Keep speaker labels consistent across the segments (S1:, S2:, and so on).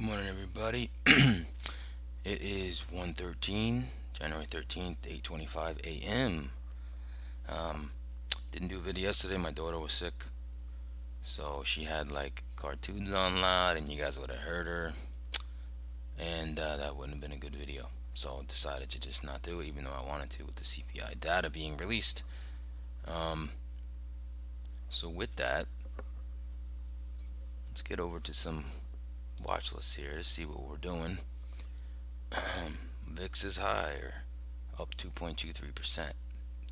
S1: Morning, everybody. It is 1:13, January 13th, 8:25 a.m. Um, didn't do a video yesterday. My daughter was sick, so she had like cartoons on loud, and you guys would have heard her, and that wouldn't have been a good video. So I decided to just not do it, even though I wanted to, with the CPI data being released. Um, so with that, let's get over to some watch lists here to see what we're doing. VIX is higher, up 2.23%.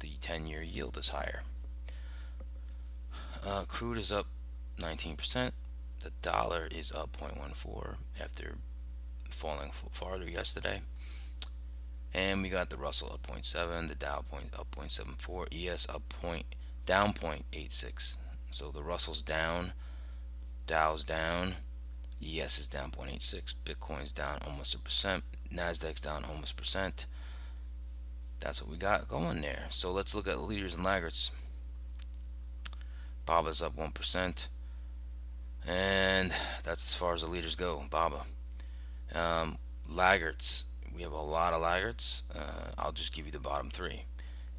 S1: The 10-year yield is higher. Crude is up 19%. The dollar is up 0.14 after falling farther yesterday. And we got the Russell up 0.7, the Dow up 0.74, ES up down 0.86. So the Russell's down, Dow's down, ES is down 0.86, Bitcoin's down almost a percent, Nasdaq's down almost a percent. That's what we got going there. So let's look at leaders and laggards. Baba's up 1%, and that's as far as the leaders go. Baba. Laggards. We have a lot of laggards. I'll just give you the bottom three.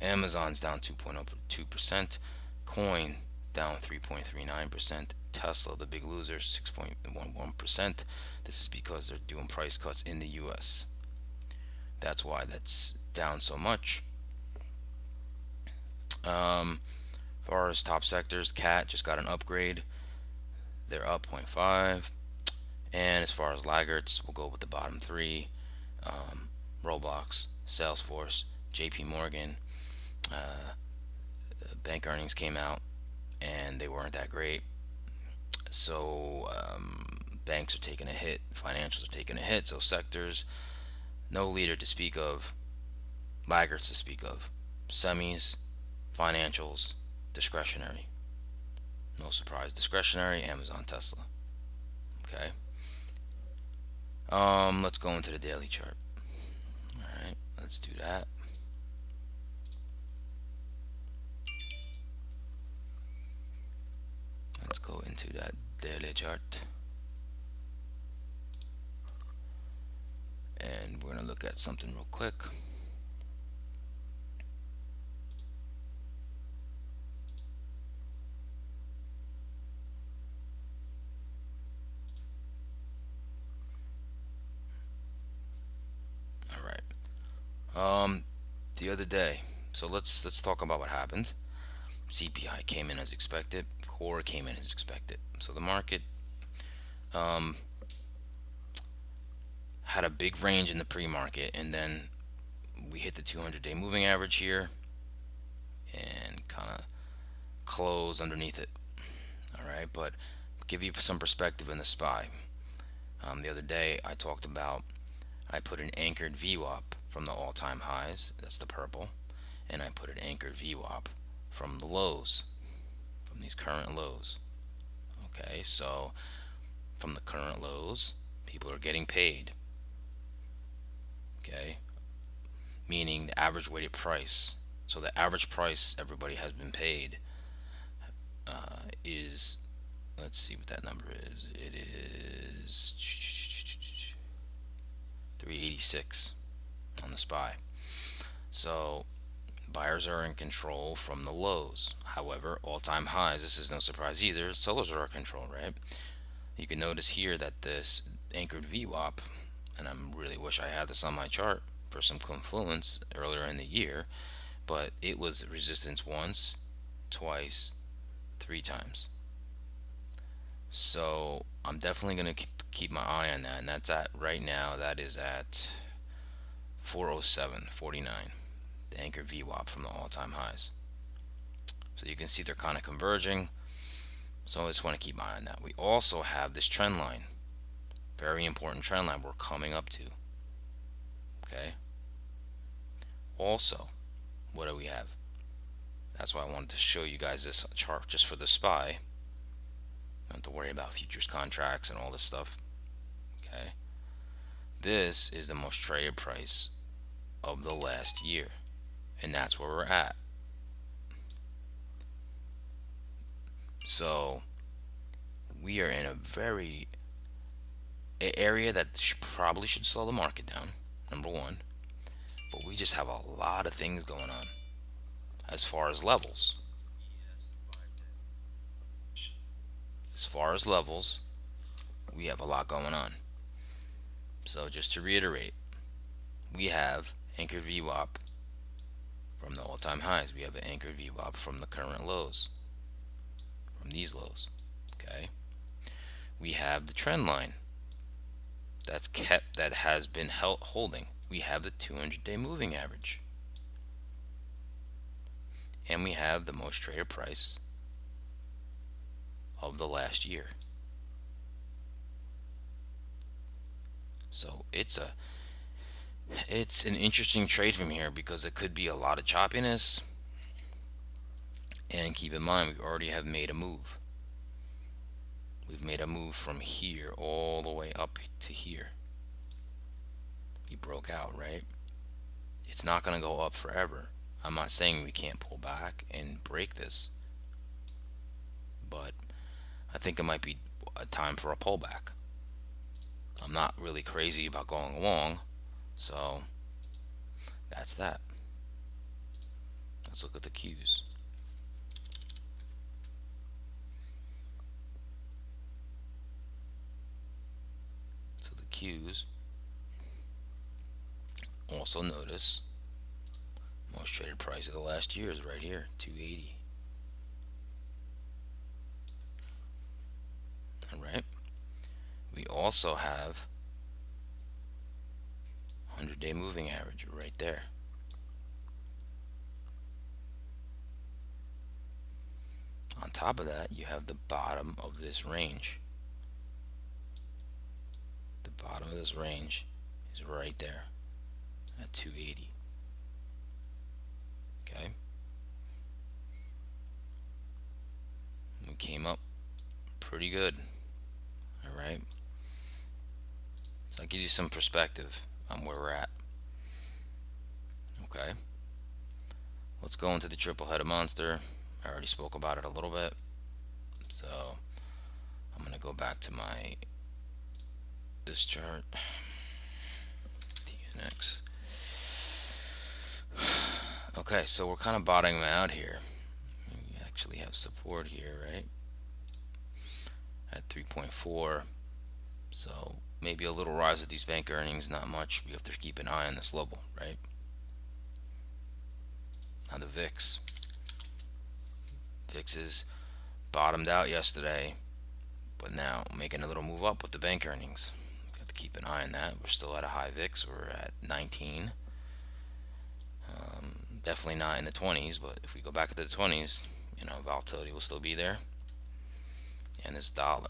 S1: Amazon's down 2.02%. Coin down 3.39%. Tesla, the big loser, 6.11%. This is because they're doing price cuts in the US. That's why that's down so much. As far as top sectors, Cat just got an upgrade. They're up 0.5. And as far as laggards, we'll go with the bottom three. Roblox, Salesforce, JP Morgan. Bank earnings came out and they weren't that great. So banks are taking a hit, financials are taking a hit. So sectors, no leader to speak of, laggards to speak of. Semis, financials, discretionary. No surprise, discretionary, Amazon, Tesla. Okay. Let's go into the daily chart. All right, let's do that. Let's go into that daily chart. And we're going to look at something real quick. All right. The other day, so let's talk about what happened. CPI came in as expected. Core came in as expected. So the market had a big range in the pre-market, and then we hit the 200-day moving average here and kind of close underneath it. All right, but give you some perspective in the SPY. The other day I put an anchored VWAP from the all-time highs. That's the purple, and I put an anchored VWAP from the lows, from these current lows. Okay, so from the current lows, people are getting paid. Okay, meaning the average weighted price. So the average price everybody has been paid is, let's see what that number is. It is 386 on the SPY. So buyers are in control from the lows. However, all-time highs, this is no surprise either. Sellers are in control, right? You can notice here that this anchored VWAP, and I really wish I had this on my chart for some confluence earlier in the year, but it was resistance once, twice, three times. So I'm definitely going to keep my eye on that, and that's at right now, that is at 407.49, the anchor VWAP from the all-time highs. So you can see they're kind of converging. So I just want to keep my eye on that. We also have this trend line, very important trend line we're coming up to. Okay. Also, what do we have? That's why I wanted to show you guys this chart just for the SPY. Don't have to worry about futures contracts and all this stuff. Okay. This is the most traded price of the last year, and that's where we're at. So we are in a very area that probably should slow the market down, number one. But we just have a lot of things going on as far as levels. As far as levels, we have a lot going on. So just to reiterate, we have anchored VWAP from the all-time highs. We have an anchored VWAP from the current lows, from these lows. Okay. We have the trend line that has been holding. We have the 200-day moving average, and we have the most traded price of the last year. So it's an interesting trade from here because it could be a lot of choppiness. And keep in mind, we already have made a move. We've made a move from here all the way up to here. He broke out, right? It's not going to go up forever. I'm not saying we can't pull back and break this, but I think it might be a time for a pullback. I'm not really crazy about going long, so that's that. Let's look at the cues. So the cues, also notice most traded price of the last year is right here, 280. All right. We also have 100-day moving average right there. On top of that, you have the bottom of this range. The bottom of this range is right there at 280. Okay. We came up pretty good. All right. So that gives you some perspective on where we're at. Okay. Let's go into the triple headed monster. I already spoke about it a little bit. So I'm going to go back to this chart. TNX. Okay, so we're kind of bottoming out here. We actually have support here, right? At 3.4. So maybe a little rise with these bank earnings, not much. We have to keep an eye on this level, right? Now the VIX. VIX is bottomed out yesterday, but now making a little move up with the bank earnings. Got to keep an eye on that. We're still at a high VIX. We're at 19. Definitely not in the 20s, but if we go back to the 20s, volatility will still be there. And this dollar,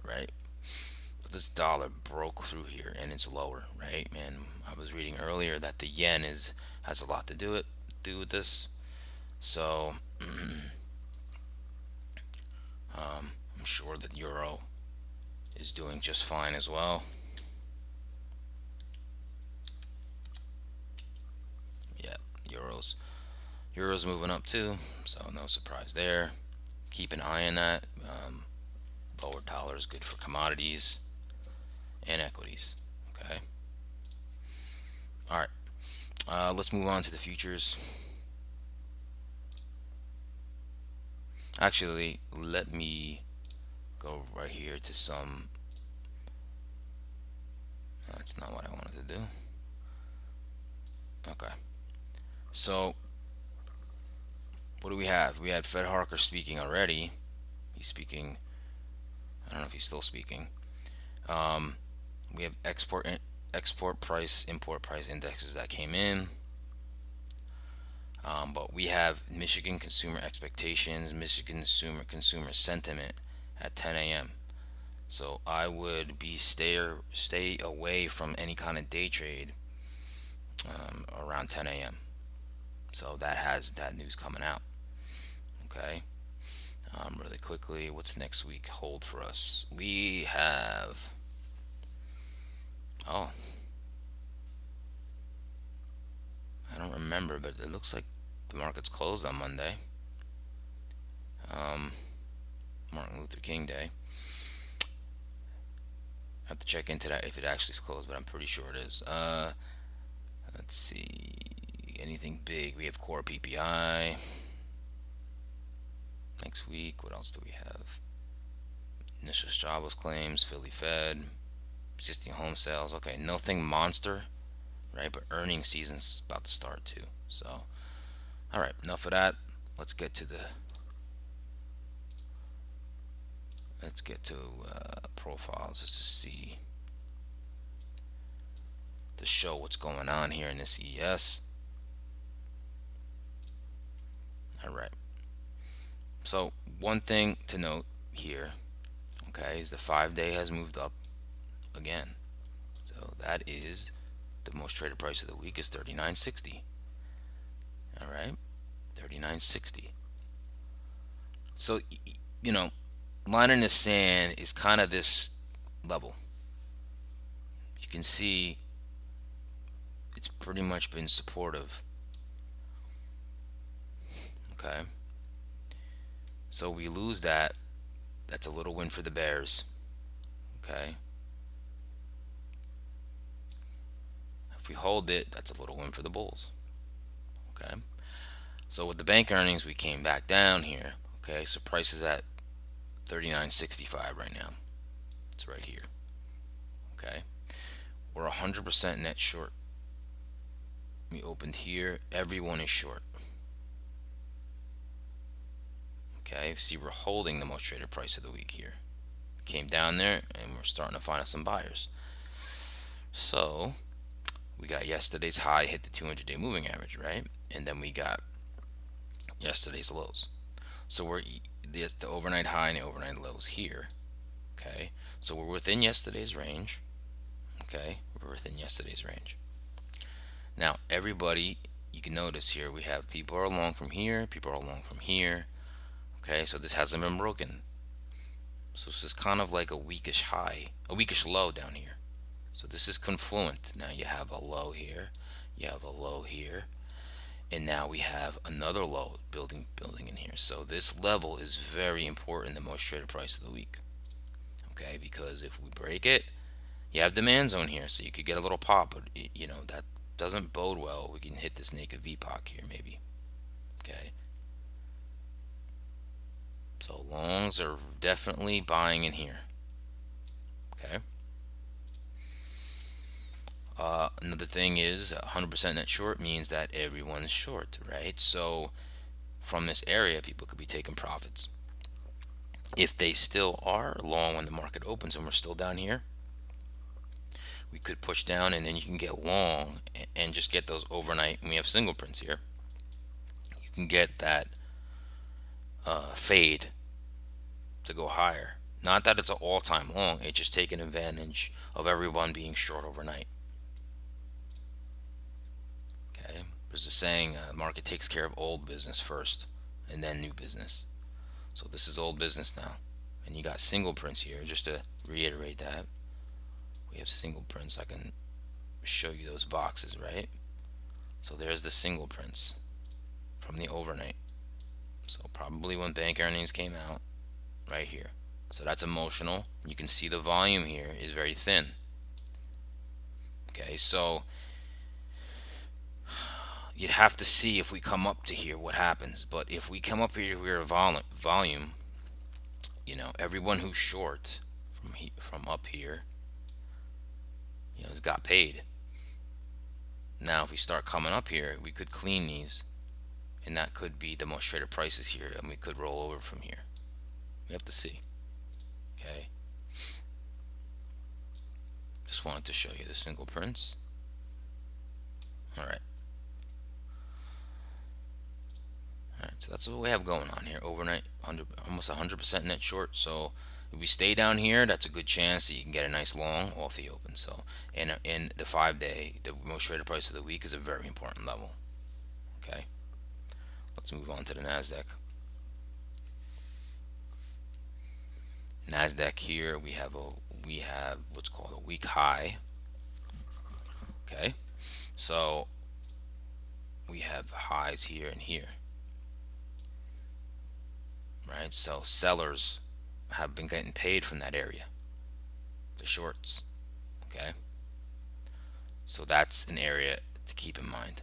S1: right? But this dollar broke through here and it's lower, right? And I was reading earlier that the yen has a lot to do with this. So I'm sure that euro is doing just fine as well. Yeah, euros moving up too, so no surprise there. Keep an eye on that. Lower dollar is good for commodities and equities. Okay. All right. Let's move on to the futures. Actually, let me go right here to some. That's not what I wanted to do. Okay. So, what do we have? We had Fed Harker speaking already. He's speaking. I don't know if he's still speaking. We have export price, import price indexes that came in. But we have Michigan consumer expectations, Michigan consumer sentiment at 10 a.m. So I would stay away from any kind of day trade around 10 a.m. So that has that news coming out. Okay. Really quickly, what's next week hold for us? We have. Oh, I don't remember, but it looks like the market's closed on Monday. Martin Luther King Day. I have to check into that if it actually is closed, but I'm pretty sure it is. Let's see. Anything big? We have core PPI next week. What else do we have? Initial jobless claims, Philly Fed, existing home sales. Okay, nothing monster, right? But earnings season's about to start too. So, all right, enough of that. Let's get to the let's get to profiles just to see to show what's going on here in this ES. All right. So one thing to note here, okay, is the 5-day has moved up again. So that is the most traded price of the week is 39.60. All right, 39.60. So you know, line in the sand is kind of this level. You can see it's pretty much been supportive. Okay, so we lose that. That's a little win for the Bears. Okay, if we hold it, that's a little win for the Bulls. Okay, so with the bank earnings, we came back down here. Okay, so price is at 39.65 right now. It's right here. Okay, we're 100% net short. We opened here. Everyone is short. Okay, see, we're holding the most traded price of the week here. Came down there, and we're starting to find some buyers. So we got yesterday's high hit the 200-day moving average, right? And then we got yesterday's lows. So we're the overnight high and the overnight lows here. Okay, so we're within yesterday's range. Okay, we're within yesterday's range. Now everybody, you can notice here we have people are along from here, people are along from here. Okay, so this hasn't been broken. So this is kind of like a weakish high, a weakish low down here. So this is confluent. Now you have a low here, you have a low here, and now we have another low building in here. So this level is very important, the most traded price of the week. Okay, because if we break it, you have demand zone here, so you could get a little pop, but that doesn't bode well. We can hit this naked VPOC here maybe. Okay, so longs are definitely buying in here. Okay. Another thing is 100% net short means that everyone's short, right? So from this area, people could be taking profits. If they still are long when the market opens and we're still down here, we could push down and then you can get long and just get those overnight. And we have single prints here. You can get that fade to go higher. Not that it's an all-time long. It's just taking advantage of everyone being short overnight. Okay, there's a saying: market takes care of old business first, and then new business. So this is old business now, and you got single prints here. Just to reiterate that, we have single prints. I can show you those boxes, right? So there's the single prints from the overnight. So probably when bank earnings came out, right here. So that's emotional. You can see the volume here is very thin. Okay, so you'd have to see if we come up to here what happens. But if we come up here we're volume, everyone who's short from up here, has got paid. Now if we start coming up here, we could clean these, and that could be the most traded prices here, and we could roll over from here. We have to see. Okay. Just wanted to show you the single prints. All right. All right. So that's what we have going on here. Overnight, almost 100% net short. So if we stay down here, that's a good chance that you can get a nice long off the open. So, and in the 5-day, the most traded price of the week is a very important level. Okay. Let's move on to the Nasdaq. Nasdaq here, we have what's called a week high. Okay, so we have highs here and here, right? So sellers have been getting paid from that area. the shorts. Okay, so that's an area to keep in mind.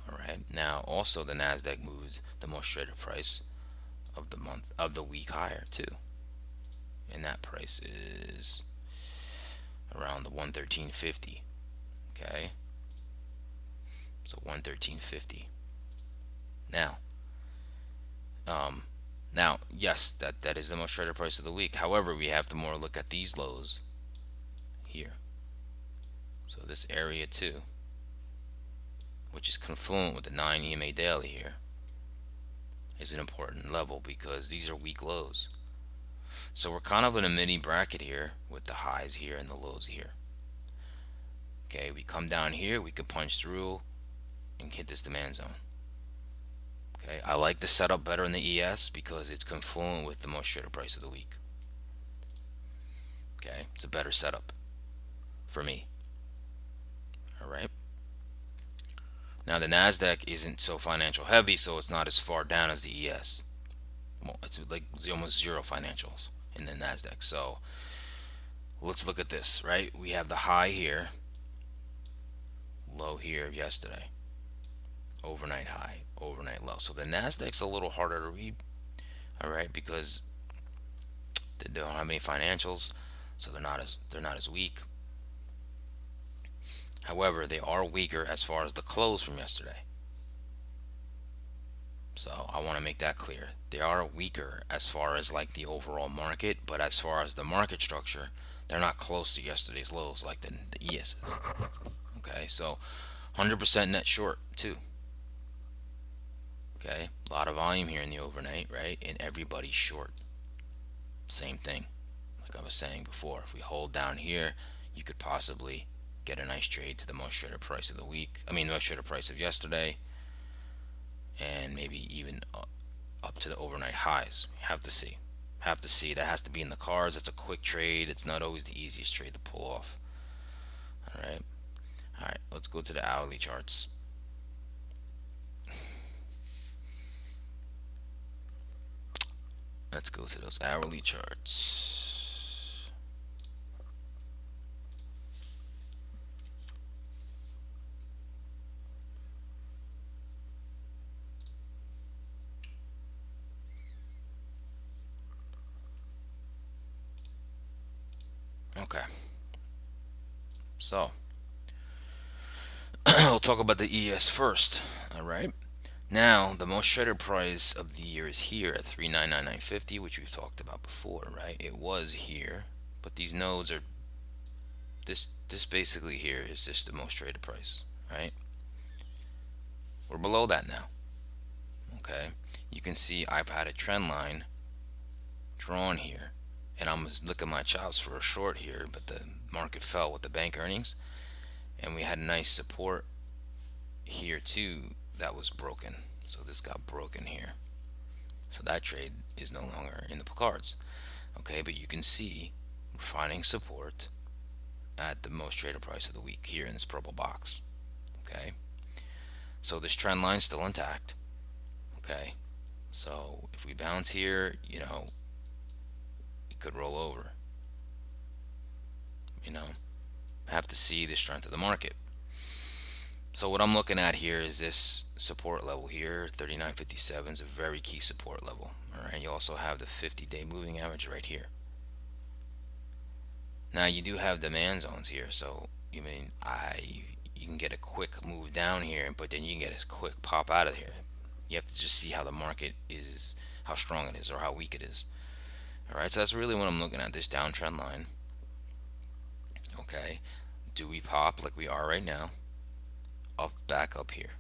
S1: All right, now also the Nasdaq moves the most traded price of the month of the week higher too, and that price is around the 113.50. Okay, so 113.50. Now, um, now yes, that is the most traded price of the week. However, we have to more look at these lows here. So this area too, which is confluent with the 9 EMA daily here, is an important level because these are weak lows. So we're kind of in a mini bracket here with the highs here and the lows here. Okay, we come down here, we could punch through and hit this demand zone. Okay, I like the setup better in the ES because it's confluent with the most traded price of the week. Okay, it's a better setup for me. All right. Now the Nasdaq isn't so financial heavy, so it's not as far down as the ES. Well, it's like almost zero financials in the Nasdaq. So let's look at this. Right, we have the high here, low here yesterday, overnight high, overnight low. So the Nasdaq's a little harder to read. All right, because they don't have any financials, so they're not as weak. However, they are weaker as far as the close from yesterday. So I want to make that clear. They are weaker as far as like the overall market, but as far as the market structure, they're not close to yesterday's lows like the ES is. Okay, so 100% net short too. Okay, a lot of volume here in the overnight, right? And everybody's short. Same thing. Like I was saying before, if we hold down here, you could possibly get a nice trade to the most traded price of the week. I mean, the most traded price of yesterday, and maybe even up to the overnight highs. Have to see. Have to see. That has to be in the cards. It's a quick trade. It's not always the easiest trade to pull off. All right. All right. Let's go to the hourly charts. Let's go to those hourly charts. Okay. So, we'll talk about the ES first. All right. Now, the most traded price of the year is here at 399.950, which we've talked about before, right? It was here, but these nodes are this basically here is just the most traded price, right? We're below that now. Okay, you can see I've had a trend line drawn here, and I'm looking my chops for a short here, but the market fell with the bank earnings, and we had a nice support here too that was broken. So this got broken here. So that trade is no longer in the cards. Okay, but you can see we're finding support at the most traded price of the week here in this purple box. Okay, so this trend line is still intact. Okay, so if we bounce here, it could roll over. Have to see the strength of the market. So what I'm looking at here is this support level here. 39.57 is a very key support level. All right, you also have the 50-day moving average right here. Now you do have demand zones here, so you can get a quick move down here, but then you can get a quick pop out of here. You have to just see how the market is, how strong it is, or how weak it is. All right, so that's really what I'm looking at, this downtrend line. Okay, do we pop like we are right now? Back up here.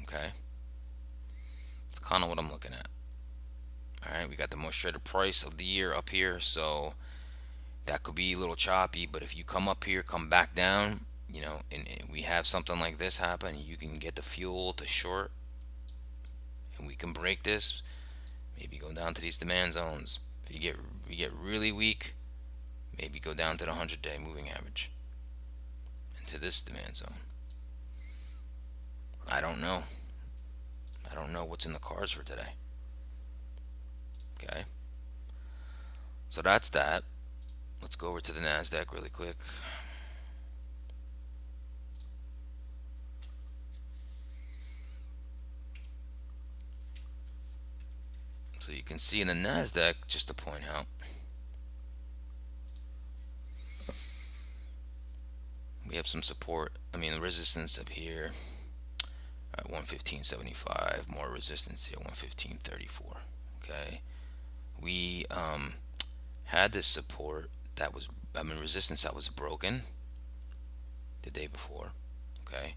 S1: Okay, it's kind of what I'm looking at. All right, we got the most traded price of the year up here, so that could be a little choppy, but if you come up here, come back down, and we have something like this happen, you can get the fuel to short, and we can break this, maybe go down to these demand zones. If we get really weak, maybe go down to the 100-day moving average into this demand zone. I don't know. I don't know what's in the cards for today. Okay, so that's that. Let's go over to the NASDAQ really quick. So you can see in the NASDAQ, just to point out, we have some support. I mean, resistance up here at 115.75, more resistance here, 115.34. Okay, we had this support that was, I mean, resistance that was broken the day before. Okay,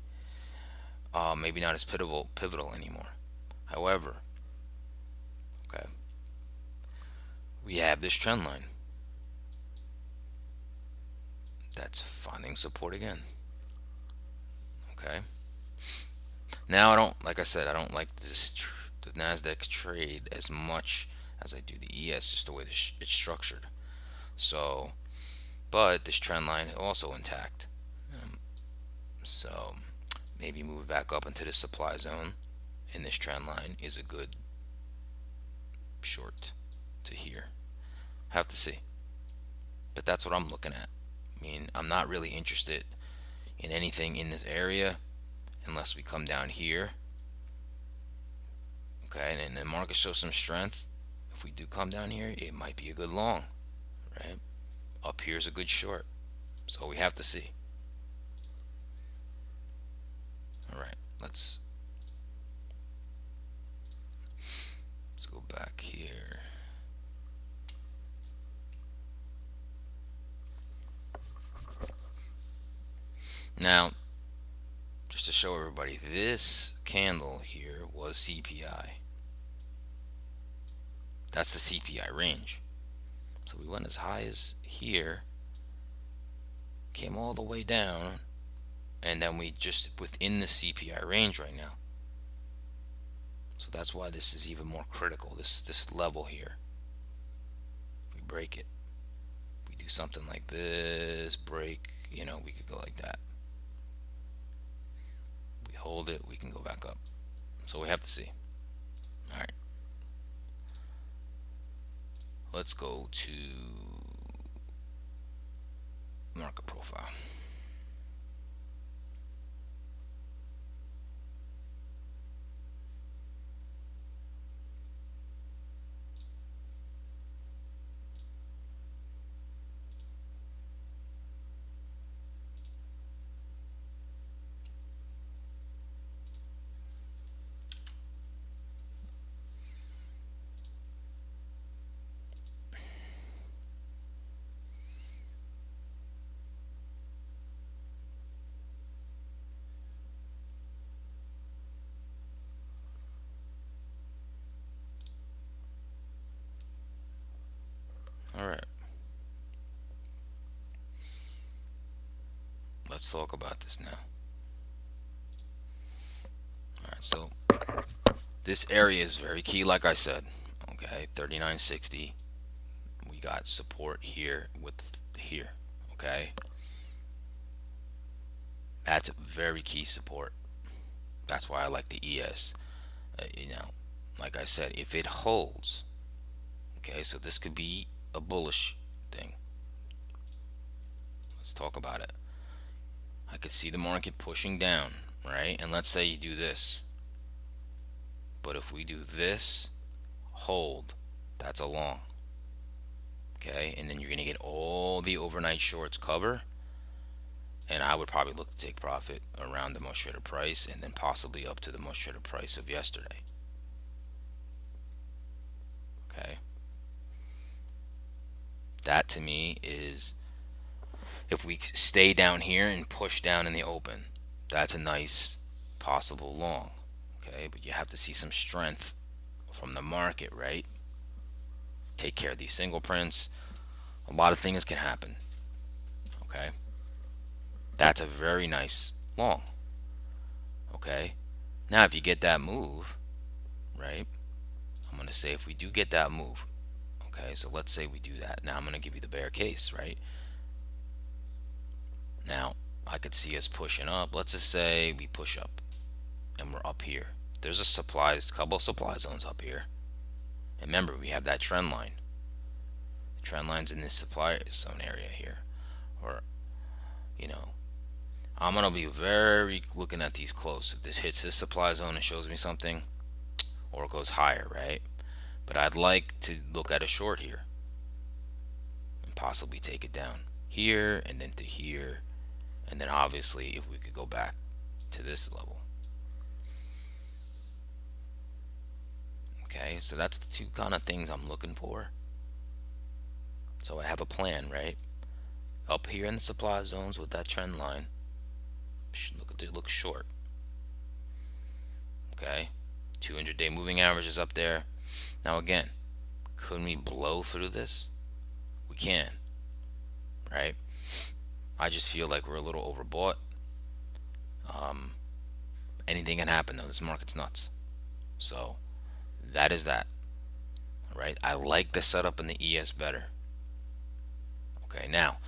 S1: maybe not as pivotal anymore. However, okay, we have this trend line that's finding support again. Okay, now I don't, like I said, I don't like the Nasdaq trade as much as I do the ES, just the way it's structured. So, but this trend line is also intact. So maybe move back up into the supply zone in this trend line is a good short to here. Have to see. But that's what I'm looking at. I mean, I'm not really interested in anything in this area unless we come down here. Okay, and the market shows some strength. If we do come down here, it might be a good long, right? Up here is a good short. So we have to see. All right, let's go back here. Now, just to show everybody, this candle here was CPI. That's the CPI range. So we went as high as here, came all the way down, and then we just within the CPI range right now. So that's why this is even more critical, this level here. If we break it, we do something like this, break, we could go like that. We hold it, we can go back up. So we have to see. All right. Let's go to market profile. All right. Let's talk about this now. All right, so this area is very key, like I said. Okay, 39.60. We got support here with here. Okay, that's very key support. That's why I like the ES. Like I said, if it holds, okay, so this could be a bullish thing. Let's talk about it. I could see the market pushing down, right? And let's say you do this. But if we do this, hold, that's a long. Okay, and then you're going to get all the overnight shorts cover. And I would probably look to take profit around the most traded price and then possibly up to the most traded price of yesterday. Okay, that to me is, if we stay down here and push down in the open, that's a nice possible long. Okay, but you have to see some strength from the market, right? Take care of these single prints. A lot of things can happen. Okay, that's a very nice long. Okay, now if you get that move, right, I'm going to say if we do get that move, okay, so let's say we do that. Now I'm going to give you the bear case, right? Now I could see us pushing up. Let's just say we push up and we're up here. There's a couple of supply zones up here. And remember, we have that trend line. The trend lines in this supply zone area here, or you know, I'm gonna be very looking at these close. If this hits this supply zone and shows me something, or it goes higher, right? But I'd like to look at a short here and possibly take it down here and then to here, and then obviously if we could go back to this level. Okay, so that's the two kind of things I'm looking for. So I have a plan, right? Up here in the supply zones with that trend line, look short. Okay, 200-day moving average is up there. Now again, couldn't we blow through this? We can, right? I just feel like we're a little overbought. Anything can happen though. This market's nuts. So that is that, right? I like the setup in the ES better. Okay, now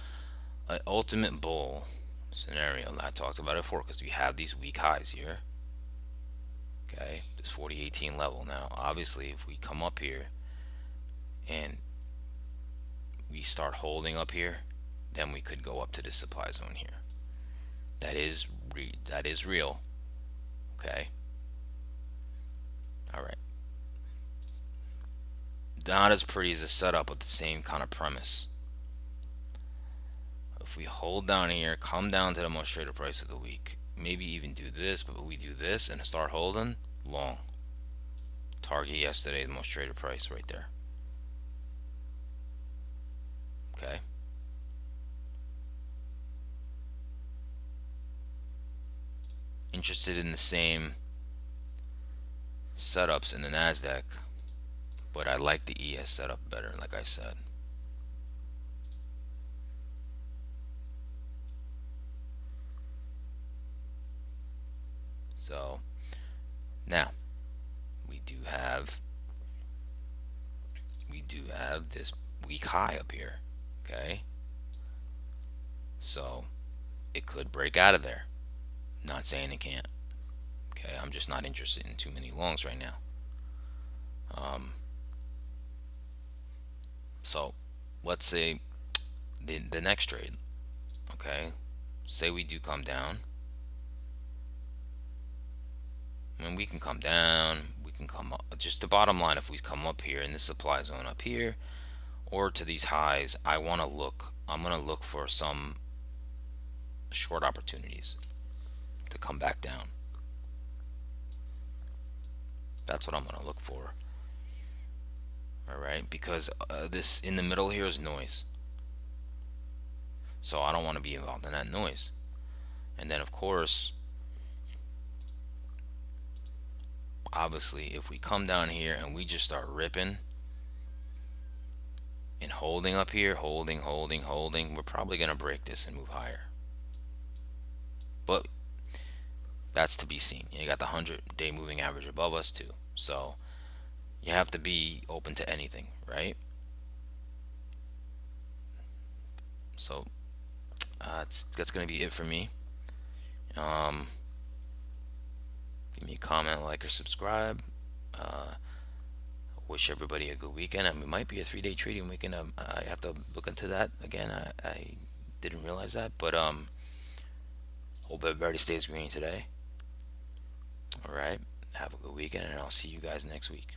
S1: an ultimate bull scenario. I talked about it before because we have these weak highs here. Okay, this 4018 level. Now, obviously, if we come up here and we start holding up here, then we could go up to this supply zone here. That is real. Okay. All right. Not as pretty as a setup, but the same kind of premise. If we hold down here, come down to the most traded price of the week, maybe even do this, but we do this and start holding long. Target yesterday, the most traded price right there. Okay. Interested in the same setups in the NASDAQ, but I like the ES setup better, like I said. So now we do have this weak high up here. Okay, so it could break out of there. Not saying it can't. Okay, I'm just not interested in too many longs right now. So let's say the next trade. Okay, say we do come down. I mean, we can come down, we can come up. Just the bottom line, if we come up here in the supply zone up here, or to these highs, I'm gonna look for some short opportunities to come back down. That's what I'm gonna look for. All right, because this in the middle here is noise, so I don't want to be involved in that noise. And then of course, obviously, if we come down here and we just start ripping and holding up here, holding, we're probably gonna break this and move higher. But that's to be seen. You got the 100-day moving average above us too, so you have to be open to anything, right? So that's gonna be it for me. Give me a comment, like, or subscribe. Wish everybody a good weekend. I mean, it might be a 3-day trading weekend. I have to look into that again. I didn't realize that, but hope everybody stays green today. All right, have a good weekend, and I'll see you guys next week.